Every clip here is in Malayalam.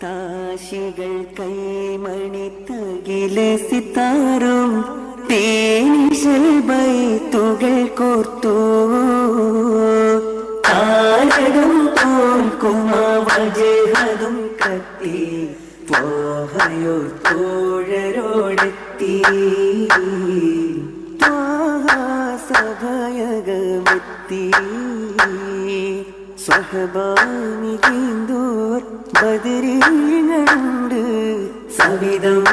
താശികൾ കൈമണി തകിലെ സിത്താറും തേനിശൽ ബൈത്തുകൾ കോർത്തു താരകം തോൽക്കുമ വജഹതും കത്തി ത്വാഹയോ തോഴരോടെത്തി സഭയകമെത്തി സ്വഹബാനികേന്തോർ ബദരീങ്ങളുണ്ട് സവിധം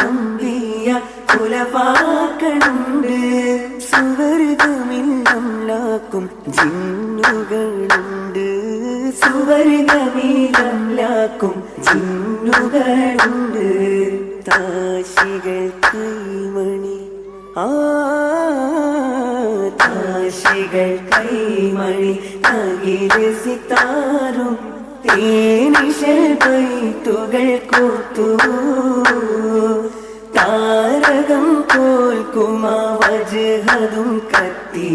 അമ്പിയ കുലവാക്കളുണ്ട് സുവർഗമില്ലംലാക്കും ജിന്നുകളുണ്ട് സുവർഗമില്ലംലാക്കും ജിന്നുകളുണ്ട് താശികൾ കൈമണി താശികൾ കൈമണി തകിലെ സിത്താറും തേനിശൽ ബൈത്തുകൾ കോർത്തു താരകം തോൽക്കുമ വജഹതും കത്തി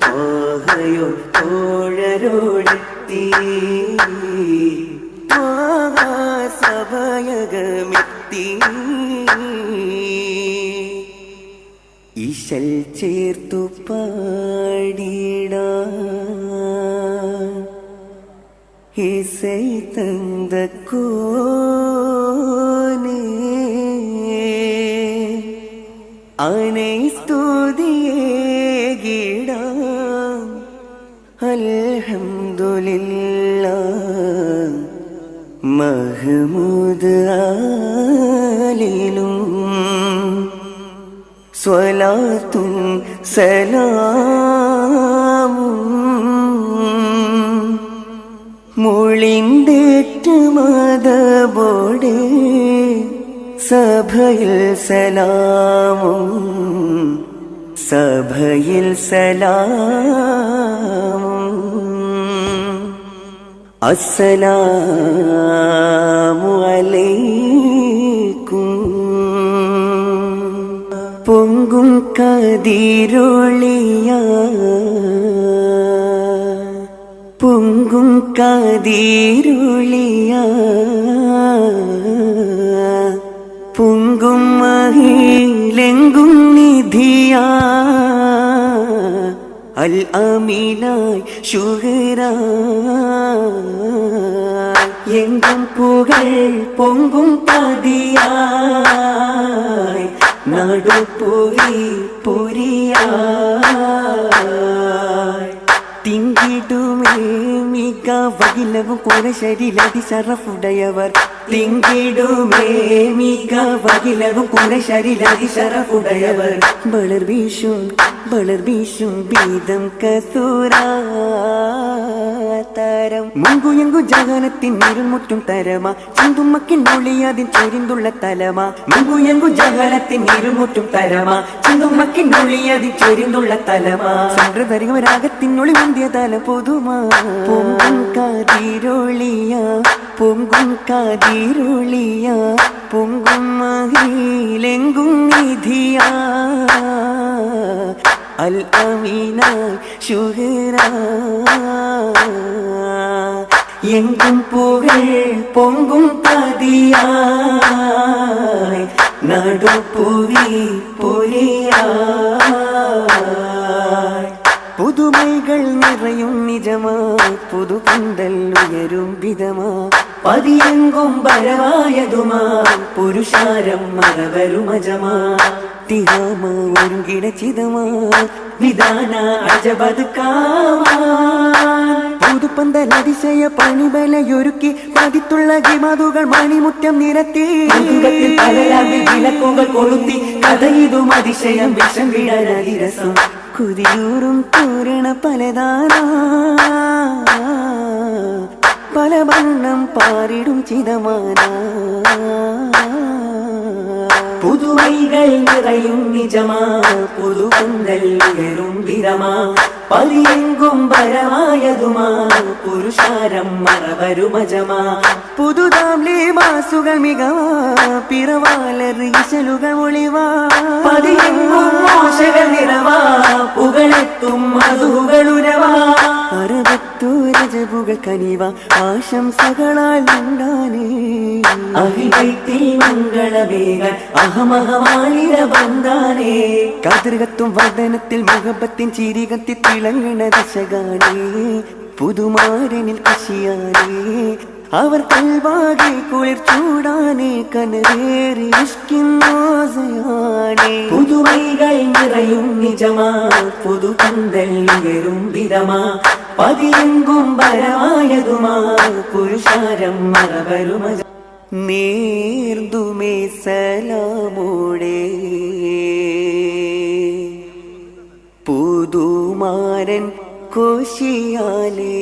ത്വാഹയോ തോഴരോടെത്തി സഭയകമെത്തി ഇശൽ ചേർത്തു പാടിട ഇസൈ തந்த കോനേ ആനൈ സ്തുതിയേകിട അൽഹംദുലില്ലാഹ് മഹ്മൂദ് ആലിലും സ്വലാത്തും സലാമും മൊളിന്തേറ്റ് മദബോടെ സഭയിൽ സലാമും സഭയിൽ സലാമും അസ്സലാമു അലൈക്കും പൊങ്കും കതിരൊളിയ പൊങ്കും കതിരൊളിയ പൊങ്കും മഹിലെങ്കും നിധിയ അൽ അമീനായി ശുഹ്റാ എങ്കും പുകൾ പൊങ്കും പതിയായി നടുപ്പുവി പൊരിയായി തിങ്കിടുമേ മിക വകിലവും കുറശരിലതി ശറഫുടയവർ തിങ്കിടുമേ മിക വകിലവും കുറശരിലതി ശറഫുടയവർ ബളർ വീശും ബീതം കസൂരാതരം മുങ്കുയങ്കു ജഗനത്തിൻ ഇരുൾമുറ്റും തരമാ ചിന്തുമ്മക്കിൻ ഒളിയതിൻ ചൊരിന്തുള്ള തലമാ മുങ്കുയങ്കു ജഗനത്തിൻ ഇരുൾമുറ്റും തരമാ ചിന്തുമ്മക്കിൻ ഒളിയതിൻ ചൊരിന്തുള്ള തലമാ സമ്പ്രദരികമരാഗത്തിനൊളി മുന്തിയ തല പൊതുമാ പൊങ്കും കാതിരൊളിയ പൊങ്കും കാതിരൊളിയ പൊങ്കും മഹിലെങ്കും നിധിയാ അൽ അമീനായി ശുഹ്റാ എങ്കും പുകൾ പൊങ്കും പതിയായി നടുപ്പുവി പൊരിയായി പുതുമൈകൾ നിറയും നിജമായി പുതുപന്തൽ ഉയരും വിധമാ പതിയെങ്കും പരമായതുമാ പുരുഷാരം മറവരുമജമാ തിഹാമ ഒരുങ്കിടച്ചിതമാ വിധാന അജബതുക്കാവാൻ പുതുപന്തൽ അതിശയ പണിബലയൊരുക്കി പതിത്തുള്ള ഗിമതുകൾ മണിമുറ്റം നിരത്തി വിളക്കുകൾ കൊളുത്തി കഥയിതും അതിശയം വിഷം വിടരസം കുതിയൂറും തോരണ പലതാനാ പല വണ്ണം പാരിടും ചിതമാനാ പുതുമൈകൾ നിറയും നിജമാ പുതുപന്തൽ ഉയരും വിരമാ പതിയെങ്കും പരമായതുമാ പുരുഷാരം മറവരുമജമാ പുതുതാം ലേമാസുകൾ മികവാ പിറവാലീശലുകൾ ഒളിവാ പതിയെങ്കും മോശകൾ നിറവാ പുകളെത്തും മധുകളുരവാ അറുപത്തൂര അജബുകൾ കനിവ ആശംസകളാൽ ഉണ്ടാനേ അഹിബൈത്തിൽ മംഗളമേകാൻ അഹമഹമാളിര ബന്ധാനേ കതിർകത്തും വദനത്തിൽ മുഹബത്തിൻ ചിരികത്തി തിളങ്ങണ ദശകാനേ പുതുമാരനിൽ കശിയാനേ അവർ കൽവാകെ കുളിർ ചൂടാനേ കനവേറി ഇഷ്കിന്നോസയാനേ പുതുമൈകൾ നിറയും നിജമാ പുതുപന്തൽ ഉയരും വിരമാ പതിയെങ്കും പരമായതുമാ പുരുഷാരം മറവരുമജ നേർതുമേ സലാമോടെ പുതുമാരൻ കോശിയാലേ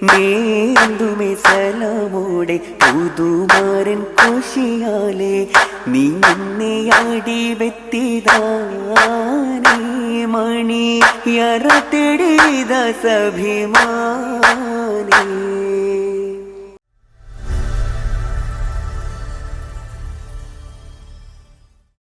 നേർതുമേ സലാമോടെ പുതുമാരൻ കോശിയാലേ നീ എന്നെയാടി വെത്തിതാനേ മണി യറ തെടിത സഭിമാനേ